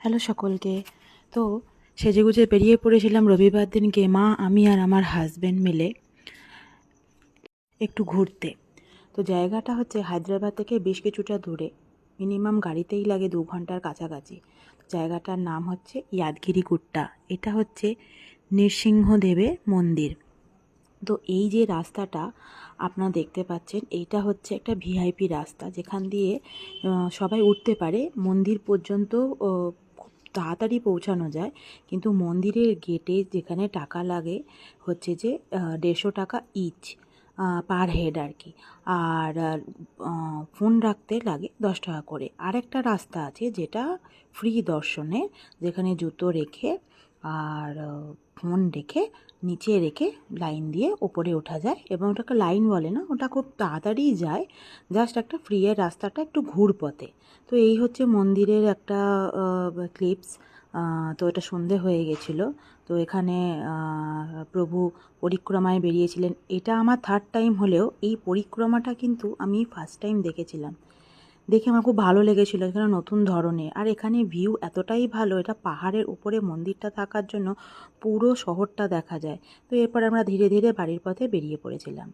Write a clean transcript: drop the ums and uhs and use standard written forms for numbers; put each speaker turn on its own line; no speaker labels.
Hello সকলকে। তো সেজেগুজে বেরিয়ে পড়েছিলাম রবিবার দিনকে মা, আমি আর আমার হাজব্যান্ড মিলে একটু ঘুরতে। তো জায়গাটা হচ্ছে হায়দ্রাবাদ থেকে বেশ কিছুটা দূরে, মিনিমাম গাড়িতেই লাগে 2 ঘন্টার কাছাকাছি। জায়গাটার নাম হচ্ছে ইয়াদগিরি গুট্টা। এটা হচ্ছে নৃসিংহদেবের মন্দির। তো এই যে রাস্তাটা আপনারা দেখতে পাচ্ছেন, এইটা হচ্ছে একটা ভিআইপি রাস্তা, যেখান দিয়ে সবাই উঠতে পারে। মন্দির পর্যন্ত খুব তাড়াতাড়ি পৌঁছানো যায়, কিন্তু মন্দিরের গেটে যেখানে টাকা লাগে হচ্ছে যে 150 টাকা ইচ পার হেড আর কি। আর ফোন রাখতে লাগে 10 টাকা করে। আরেকটা রাস্তা আছে যেটা ফ্রি দর্শনের, যেখানে জুতো রেখে আর ফোন রেখে নিচে রেখে লাইন দিয়ে ওপরে ওঠা যায়, এবং ওটাকে লাইন বলে না, ওটা খুব তাড়াতাড়ি যায়। জাস্ট একটা ফ্রি এর রাস্তাটা একটু ঘুরপথে। তো এই হচ্ছে মন্দিরের একটা ক্লিপস। তো এটা সন্ধে হয়ে গেছিলো। তো এখানে প্রভু পরিক্রমায় বেরিয়েছিলেন। এটা আমার থার্ড টাইম হলেও এই পরিক্রমাটা কিন্তু আমি ফার্স্ট টাইম দেখেছিলাম। দেখে আমার খুব ভালো লেগেছিলো, এখানে নতুন ধরনের। আর এখানে ভিউ এতটাই ভালো, এটা পাহাড়ের উপরে মন্দিরটা থাকার জন্য পুরো শহরটা দেখা যায়। তো এরপর আমরা ধীরে ধীরে বাড়ির পথে বেরিয়ে পড়েছিলাম।